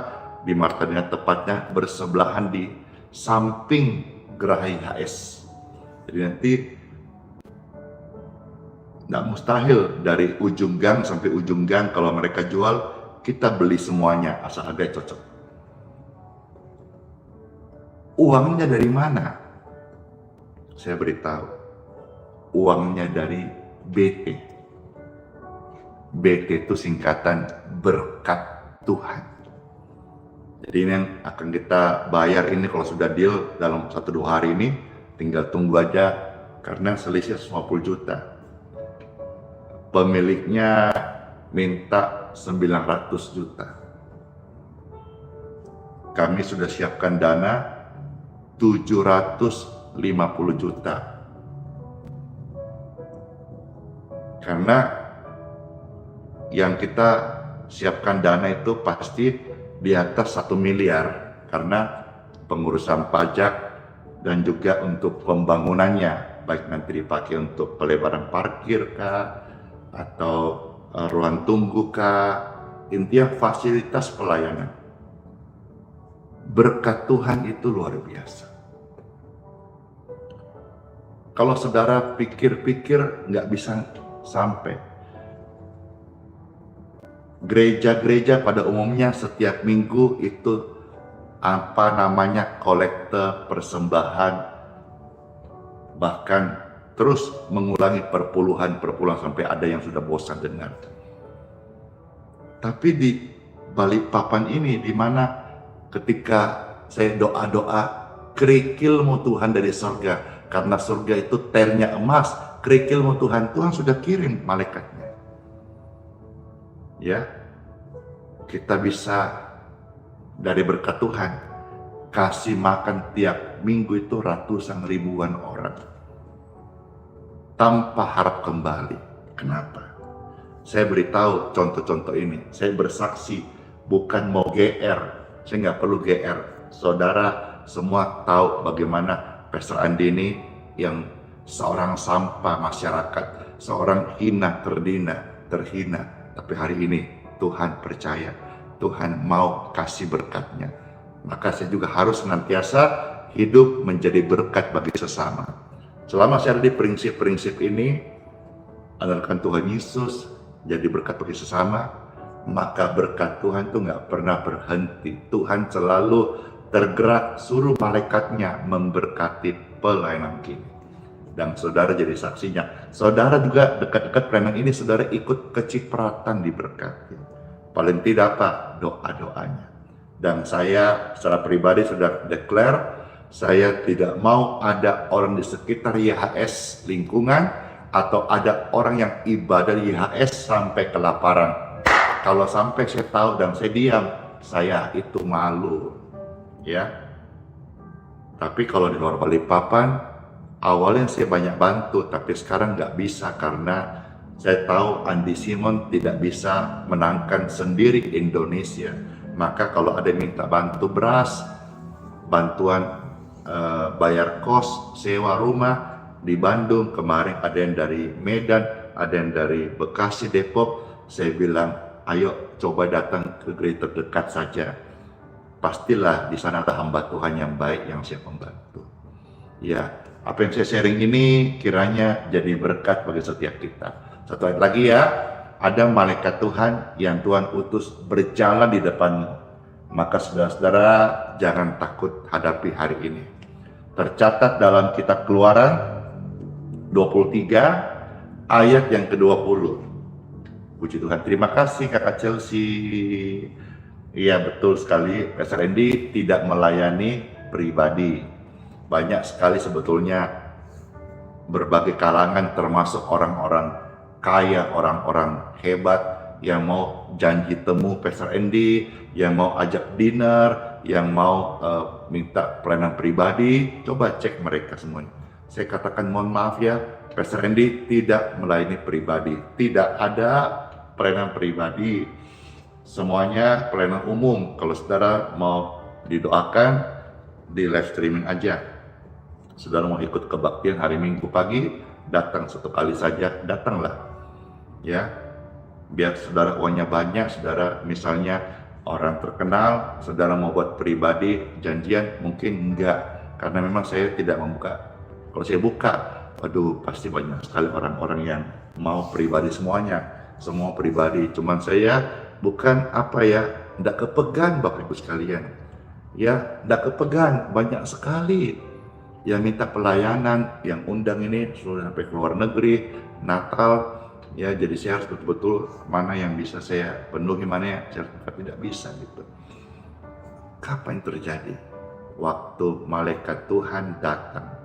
di Martania tepatnya bersebelahan di samping Geraha IHS. Jadi nanti tidak mustahil dari ujung gang sampai ujung gang kalau mereka jual, kita beli semuanya asal agak cocok. Uangnya dari mana? Saya beritahu, uangnya dari BT. BT itu singkatan berkat Tuhan. Jadi ini yang akan kita bayar ini kalau sudah deal dalam 1-2 hari ini, tinggal tunggu aja karena selisih 150 juta. Pemiliknya minta 900 juta. Kami sudah siapkan dana 750 juta. Karena yang kita siapkan dana itu pasti di atas 1 miliar karena pengurusan pajak dan juga untuk pembangunannya, baik nanti dipakai untuk pelebaran parkir kah atau ruang tunggu kah, intinya fasilitas pelayanan. Berkat Tuhan itu luar biasa. Kalau saudara pikir-pikir nggak bisa sampai. Gereja-gereja pada umumnya setiap minggu itu kolekte persembahan, bahkan terus mengulangi perpuluhan sampai ada yang sudah bosan dengar. Tapi di Balikpapan ini, di mana ketika saya doa-doa, kerikilmu Tuhan dari surga, karena surga itu ternya emas, kerikilmu Tuhan sudah kirim malaikatnya. Ya, kita bisa dari berkat Tuhan kasih makan tiap minggu itu ratusan ribuan orang tanpa harap kembali. Kenapa? Saya beritahu contoh-contoh ini. Saya bersaksi, bukan mau GR. Saya nggak perlu GR. Saudara semua tahu bagaimana Pastor Andini yang seorang sampah masyarakat, seorang terhina. Tapi hari ini Tuhan percaya, Tuhan mau kasih berkatnya. Maka saya juga harus senantiasa hidup menjadi berkat bagi sesama. Selama saya ada di prinsip-prinsip ini, andalkan Tuhan Yesus, jadi berkat bagi sesama, maka berkat Tuhan tuh nggak pernah berhenti. Tuhan selalu tergerak, suruh malaikatnya memberkati pelayanan ini. Dan saudara jadi saksinya. Saudara juga dekat-dekat pelayanan ini, saudara ikut kecipratan diberkati. Paling tidak Pak, doa-doanya. Dan saya secara pribadi sudah declare, saya tidak mau ada orang di sekitar YHS lingkungan atau ada orang yang ibadah di YHS sampai kelaparan. Kalau sampai saya tahu dan saya diam, saya itu malu, ya. Tapi kalau di luar Balikpapan, awalnya saya banyak bantu, tapi sekarang nggak bisa karena saya tahu Andi Simon tidak bisa menangkan sendiri Indonesia. Maka kalau ada yang minta bantu beras, bantuan bayar kos, sewa rumah di Bandung, kemarin ada yang dari Medan, ada yang dari Bekasi, Depok, saya bilang, ayo coba datang ke gereja terdekat saja. Pastilah di sana ada hamba Tuhan yang baik yang siap membantu. Ya, apa yang saya sharing ini kiranya jadi berkat bagi setiap kita. Satu ayat lagi ya, ada malaikat Tuhan yang Tuhan utus berjalan di depanmu. Maka saudara-saudara jangan takut hadapi hari ini. Tercatat dalam kitab Keluaran 23 ayat yang ke-20. Puji Tuhan, terima kasih Kakak Chelsea. Iya betul sekali, Pastor Andy tidak melayani pribadi. Banyak sekali sebetulnya berbagai kalangan termasuk orang-orang kaya, orang-orang hebat yang mau janji temu Pastor Andy, yang mau ajak dinner, yang mau minta pelayanan pribadi. Coba cek mereka semuanya. Saya katakan mohon maaf ya, Pastor Andy tidak melayani pribadi. Tidak ada pelayanan pribadi. Semuanya pelayanan umum. Kalau saudara mau didoakan, di live streaming aja. Saudara mau ikut kebaktian hari Minggu pagi, datang satu kali saja, datanglah. Ya, biar saudara uangnya banyak, saudara misalnya orang terkenal, saudara mau buat pribadi, janjian, mungkin enggak. Karena memang saya tidak membuka. Kalau saya buka, waduh pasti banyak sekali orang-orang yang mau pribadi semuanya. Semua pribadi, cuman saya bukan enggak kepegang Bapak Ibu sekalian. Ya, enggak kepegang, banyak sekali yang minta pelayanan, yang undang ini sudah sampai ke luar negeri, Natal. Ya, jadi saya harus betul-betul mana yang bisa saya penuhi, mana yang saya tidak bisa gitu. Kapan terjadi? Waktu malaikat Tuhan datang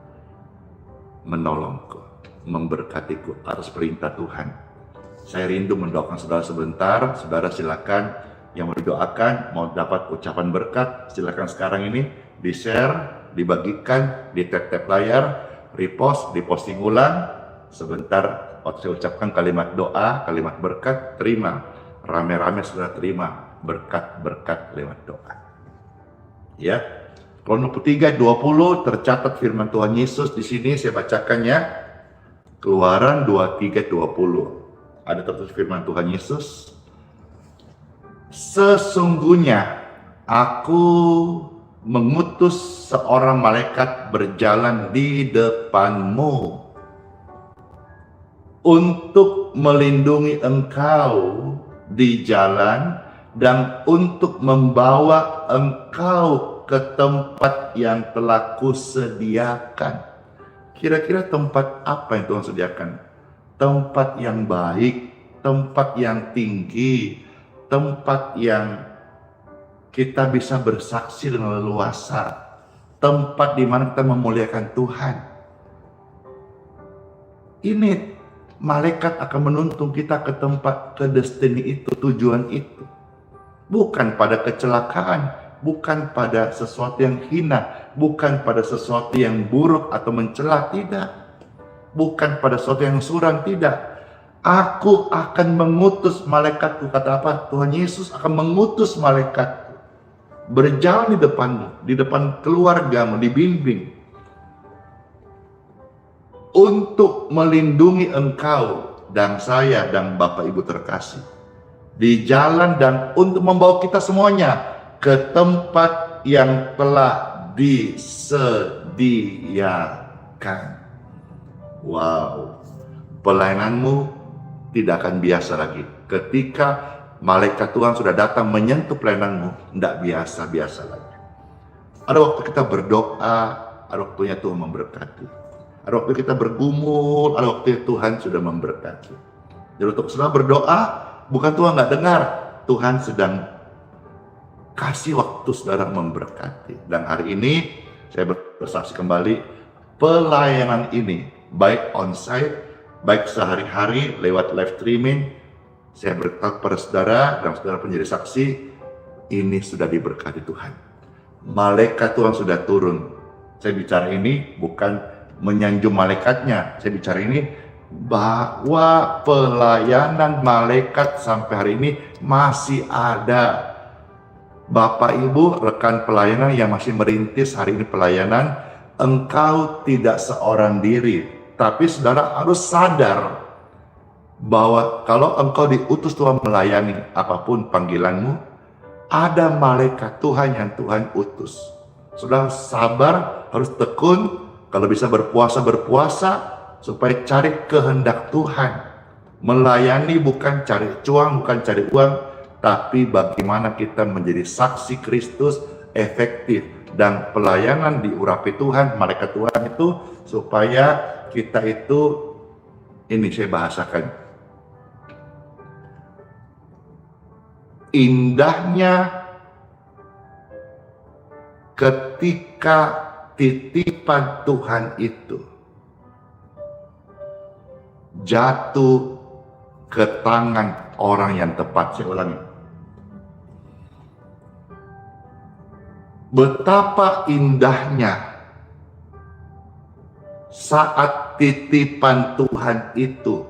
menolongku, memberkatiku atas perintah Tuhan. Saya rindu mendoakan saudara sebentar. Saudara silakan yang mau didoakan, mau dapat ucapan berkat, silakan sekarang ini di-share, dibagikan, di tap-tap layar, repost, diposting ulang. Sebentar waktu saya ucapkan kalimat doa, kalimat berkat, terima. Rame-rame saudara terima berkat-berkat lewat doa. Ya. Keluaran 23:20 tercatat firman Tuhan Yesus di sini, saya bacakan ya. Keluaran 23:20. Ada tertulis firman Tuhan Yesus. Sesungguhnya aku mengutus seorang malaikat berjalan di depanmu untuk melindungi engkau di jalan dan untuk membawa engkau ke tempat yang telah kusediakan. Kira-kira tempat apa yang Tuhan sediakan? Tempat yang baik, tempat yang tinggi, tempat yang kita bisa bersaksi dengan leluasa, tempat di mana kita memuliakan Tuhan. Ini malaikat akan menuntun kita ke tempat, ke destiny itu, tujuan itu. Bukan pada kecelakaan, bukan pada sesuatu yang hina, bukan pada sesuatu yang buruk atau mencela, tidak. Bukan pada sesuatu yang suram, tidak. Aku akan mengutus malaikatku, kata apa? Tuhan Yesus akan mengutus malaikatku berjalan di depanmu, di depan keluargamu, dibimbing untuk melindungi engkau dan saya dan Bapak Ibu terkasih di jalan dan untuk membawa kita semuanya ke tempat yang telah disediakan. Wow, pelayananmu tidak akan biasa lagi ketika malaikat Tuhan sudah datang menyentuh pelayananmu, tidak biasa-biasa lagi. Ada waktu kita berdoa, ada waktunya Tuhan memberkati. Ada waktu kita bergumul, ada waktu Tuhan sudah memberkati. Jadi untuk saudara berdoa, bukan Tuhan nggak dengar, Tuhan sedang kasih waktu saudara memberkati. Dan hari ini saya bersaksi kembali, pelayanan ini baik onsite, baik sehari-hari lewat live streaming, saya berkata kepada saudara dan saudara menjadi saksi, ini sudah diberkati Tuhan. Malaikat Tuhan sudah turun. Saya bicara ini bukan menyanjung malaikatnya, saya bicara ini bahwa pelayanan malaikat sampai hari ini masih ada. Bapak Ibu, rekan pelayanan yang masih merintis hari ini pelayanan, engkau tidak seorang diri, tapi saudara harus sadar bahwa kalau engkau diutus Tuhan melayani apapun panggilanmu, ada malaikat Tuhan yang Tuhan utus. Saudara sabar, harus tekun, kalau bisa berpuasa, supaya cari kehendak Tuhan. Melayani bukan cari cuan, bukan cari uang, tapi bagaimana kita menjadi saksi Kristus efektif. Dan pelayanan diurapi Tuhan, malaikat Tuhan itu supaya kita itu, ini saya bahasakan, indahnya ketika titipan Tuhan itu jatuh ke tangan orang yang tepat. Saya ulangi. Betapa indahnya saat titipan Tuhan itu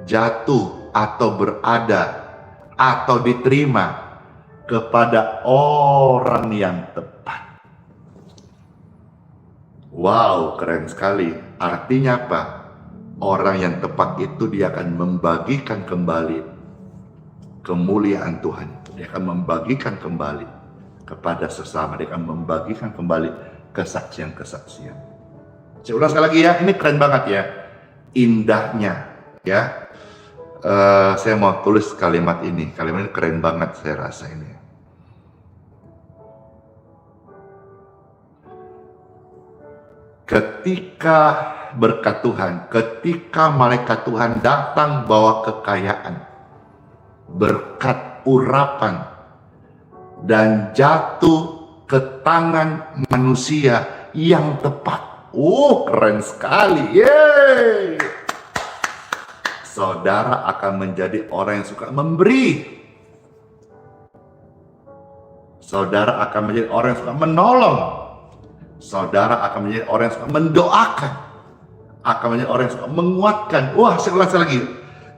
jatuh atau berada atau diterima kepada orang yang tepat. Wow, keren sekali. Artinya apa? Orang yang tepat itu dia akan membagikan kembali kemuliaan Tuhan. Dia akan membagikan kembali kepada sesama. Dia akan membagikan kembali kesaksian-kesaksian. Saya ulang sekali lagi ya, ini keren banget ya. Indahnya ya. Saya mau tulis kalimat ini. Kalimat ini keren banget saya rasa ini. Ketika berkat Tuhan, ketika malaikat Tuhan datang bawa kekayaan, berkat urapan, dan jatuh ke tangan manusia yang tepat. Oh, keren sekali. Yeay! Saudara akan menjadi orang yang suka memberi. Saudara akan menjadi orang yang suka menolong. Saudara akan menjadi orang yang suka mendoakan. Akan menjadi orang yang suka menguatkan. Wah, saya ulang lagi.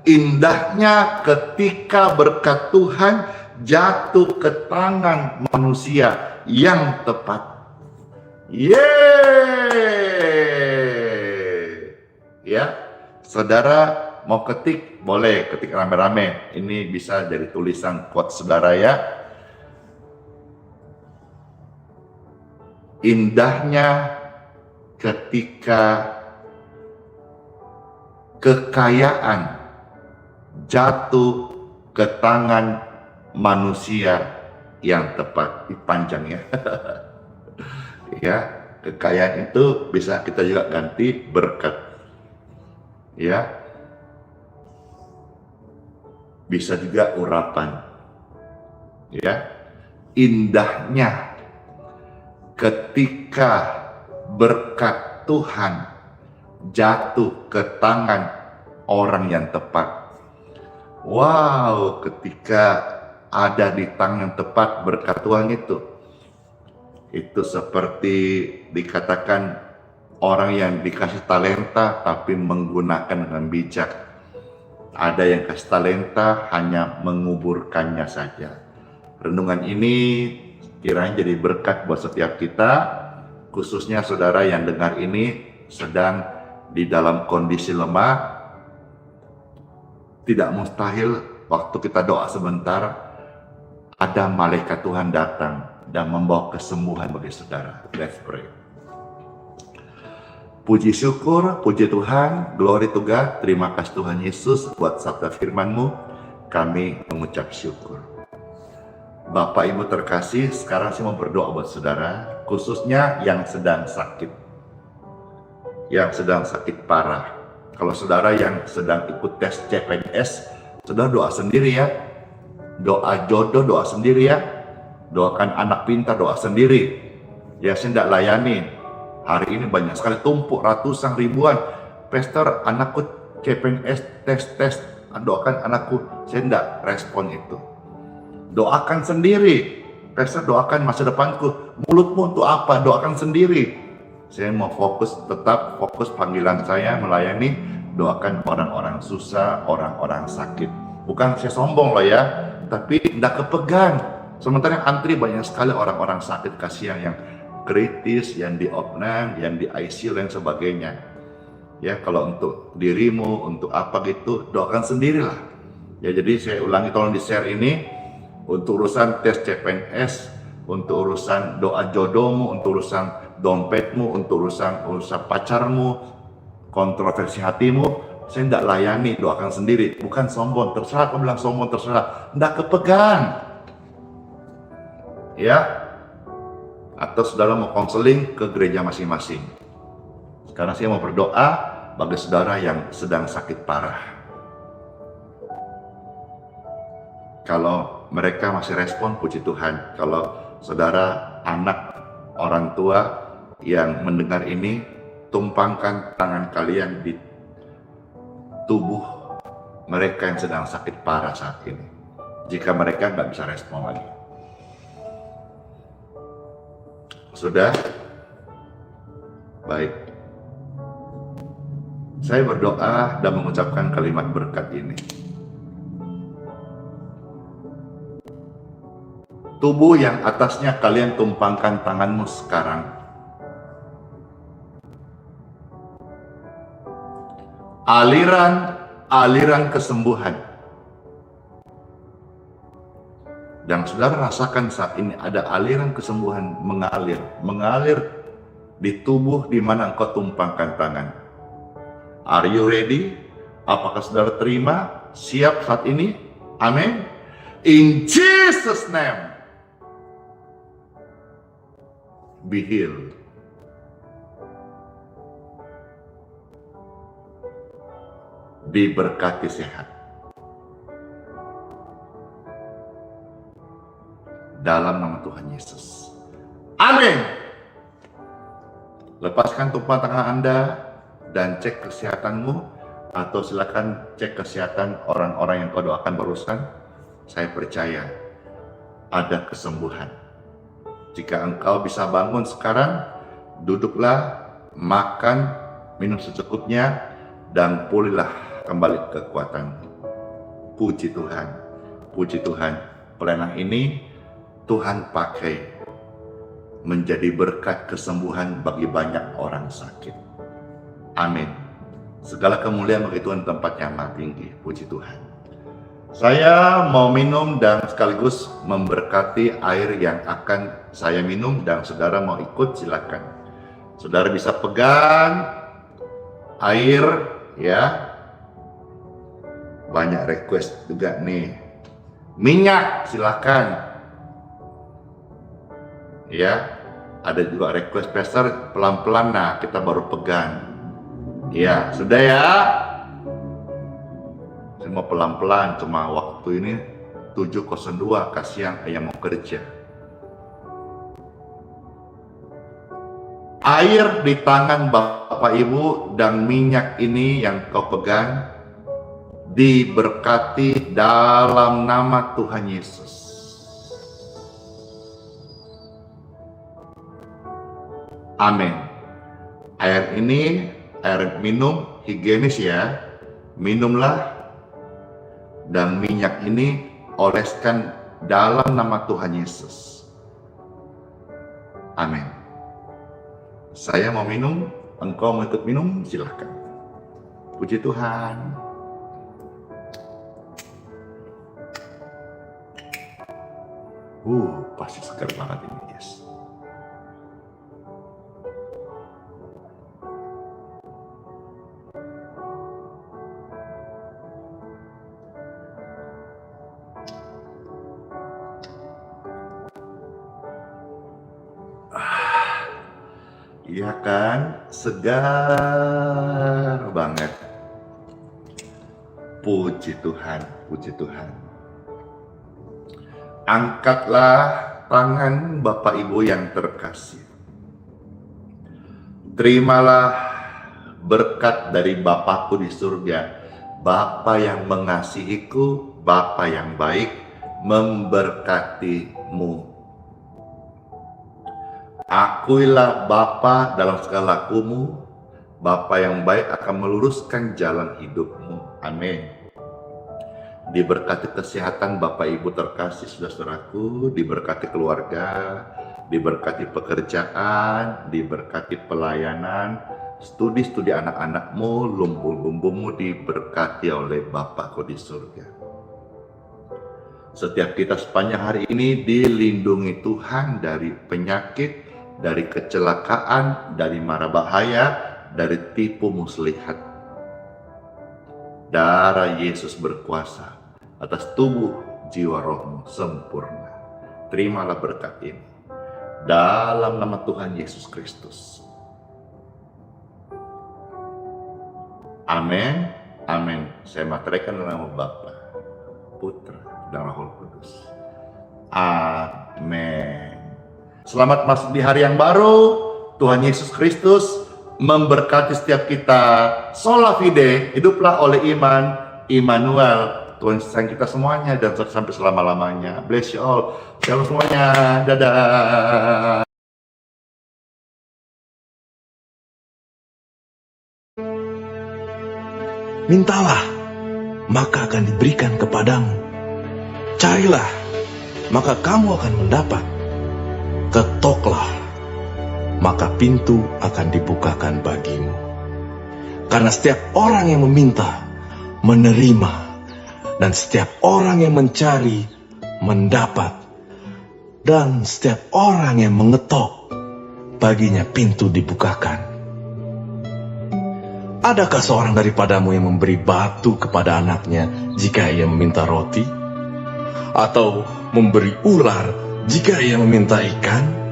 Indahnya ketika berkat Tuhan jatuh ke tangan manusia yang tepat. Yeay! Ya, saudara mau ketik, boleh ketik rame-rame. Ini bisa jadi tulisan quote saudara ya. Indahnya ketika kekayaan jatuh ke tangan manusia yang tepat. Panjang ya. Ya, kekayaan itu bisa kita juga ganti berkat. Ya. Bisa juga urapan. Ya. Indahnya ketika berkat Tuhan jatuh ke tangan orang yang tepat. Wow, ketika ada di tangan yang tepat berkat Tuhan itu seperti dikatakan orang yang dikasih talenta tapi menggunakan dengan bijak. Ada yang kasih talenta hanya menguburkannya saja. Renungan ini kiranya jadi berkat buat setiap kita, khususnya saudara yang dengar ini sedang di dalam kondisi lemah. Tidak mustahil waktu kita doa sebentar, ada malaikat Tuhan datang dan membawa kesembuhan bagi saudara. Let's pray. Puji syukur, puji Tuhan, glory to God. Terima kasih Tuhan Yesus buat sabda firman-Mu. kami mengucap syukur. Bapak Ibu terkasih, sekarang saya mau berdoa buat saudara, khususnya yang sedang sakit. Yang sedang sakit parah. Kalau saudara yang sedang ikut tes CPNS, saudara doa sendiri ya. Doa jodoh, doa sendiri ya. Doakan anak pintar, doa sendiri. Ya, saya tidak layani. Hari ini banyak sekali, tumpuk ratusan ribuan. Pastor, anakku CPNS tes. Doakan anakku. Saya tidak respon itu. Doakan sendiri. Pastor, doakan masa depanku. Mulutmu untuk apa? Doakan sendiri. Saya mau tetap fokus panggilan saya melayani. Doakan orang-orang susah, orang-orang sakit. Bukan saya sombong loh ya, tapi tidak kepegang. Sementara yang antri banyak sekali orang-orang sakit, kasihan yang kritis, yang di opname, yang di ICU dan sebagainya. Ya, kalau untuk dirimu, untuk apa gitu, doakan sendirilah. Ya, jadi saya ulangi, tolong di-share ini. Untuk urusan tes CPNS, untuk urusan doa jodohmu, untuk urusan dompetmu, untuk urusan pacarmu, kontroversi hatimu, saya tidak layani, doakan sendiri. Bukan sombong, terserah kau bilang sombong, terserah, tidak kepegang. Ya, atau saudara mau konseling ke gereja masing-masing. Sekarang saya mau berdoa bagi saudara yang sedang sakit parah. Kalau mereka masih respon, puji Tuhan. Kalau saudara, anak, orang tua yang mendengar ini, tumpangkan tangan kalian di tubuh mereka yang sedang sakit parah saat ini. Jika mereka nggak bisa respon lagi. Sudah? Baik. Saya berdoa dan mengucapkan kalimat berkat ini. Tubuh yang atasnya kalian tumpangkan tanganmu sekarang. Aliran kesembuhan. Dan saudara rasakan saat ini ada aliran kesembuhan mengalir di tubuh di mana engkau tumpangkan tangan. Are you ready? Apakah saudara terima? Siap saat ini? Amin. In Jesus' name. Be healed. Diberkati sehat. Dalam nama Tuhan Yesus. Amin. Lepaskan tumpuan tangan Anda dan cek kesehatanmu, atau silakan cek kesehatan orang-orang yang kau doakan barusan. Saya percaya ada kesembuhan. Jika engkau bisa bangun sekarang, duduklah, makan, minum secukupnya, dan pulihlah kembali kekuatanmu. Puji Tuhan, puji Tuhan. Pelayanan ini Tuhan pakai menjadi berkat kesembuhan bagi banyak orang sakit. Amin. Segala kemuliaan bagi Tuhan tempat yang maha tinggi. Puji Tuhan. Saya mau minum dan sekaligus memberkati air yang akan saya minum, dan saudara mau ikut silakan. Saudara bisa pegang air ya. Banyak request juga nih. Minyak silakan. Ya, ada juga request pastor pelan-pelan, nah kita baru pegang. Ya, sudah ya. Saya mau pelan-pelan, cuma waktu ini 7:02, kasihan yang mau kerja. Air di tangan Bapak Ibu dan minyak ini yang kau pegang diberkati dalam nama Tuhan Yesus. Amin. Air ini air minum higienis ya. Minumlah, dan minyak ini oleskan dalam nama Tuhan Yesus. Amin. Saya mau minum, engkau mau ikut minum, silahkan. Puji Tuhan. Pasti segar banget ini, yes. Iya kan? Segar banget. Puji Tuhan, puji Tuhan. Angkatlah tangan Bapak Ibu yang terkasih. Terimalah berkat dari Bapakku di surga. Bapa yang mengasihiku, Bapa yang baik, memberkatimu. Akuilah Bapa dalam segala lakumu, Bapa yang baik akan meluruskan jalan hidupmu. Amin. Diberkati kesehatan Bapak Ibu terkasih saudara-saudaraku, diberkati keluarga, diberkati pekerjaan, diberkati pelayanan, studi-studi anak-anakmu, lumbung-lumbungmu diberkati oleh Bapakku di surga. Setiap kita sepanjang hari ini dilindungi Tuhan dari penyakit, dari kecelakaan, dari mara bahaya, dari tipu muslihat. Darah Yesus berkuasa atas tubuh, jiwa, rohmu sempurna. Terimalah berkat ini dalam nama Tuhan Yesus Kristus. Amin, amin. Saya materaikan dalam nama Bapa, Putra, dan Roh Kudus. Amin. Selamat masuk di hari yang baru. Tuhan Yesus Kristus memberkati setiap kita. Sola fide, hiduplah oleh iman. Immanuel, Tuhan sayang kita semuanya dan sampai selama-lamanya. Bless you all. Shalom semuanya. Dadah. Mintalah, maka akan diberikan kepadamu. Carilah, maka kamu akan mendapat. Ketoklah, maka pintu akan dibukakan bagimu. Karena setiap orang yang meminta, menerima, dan setiap orang yang mencari, mendapat. Dan setiap orang yang mengetok, baginya pintu dibukakan. Adakah seorang daripadamu yang memberi batu kepada anaknya jika ia meminta roti? Atau memberi ular jika ia meminta ikan?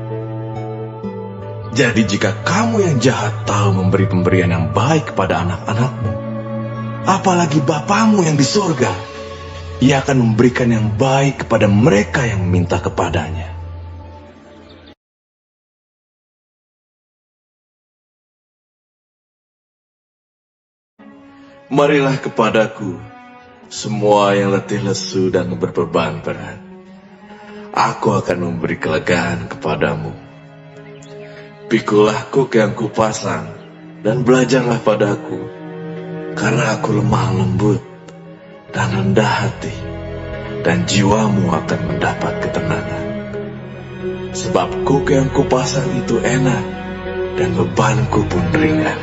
Jadi jika kamu yang jahat tahu memberi pemberian yang baik kepada anak-anakmu, apalagi Bapamu yang di surga, ia akan memberikan yang baik kepada mereka yang meminta kepadanya. Marilah kepadaku, semua yang letih lesu dan berbeban berat. Aku akan memberi kelegaan kepadamu. Pikulah kuk yang kupasang, dan belajarlah padaku, karena aku lemah lembut dan rendah hati, dan jiwamu akan mendapat ketenangan. Sebab kuk yang kupasang itu enak, dan bebanku pun ringan.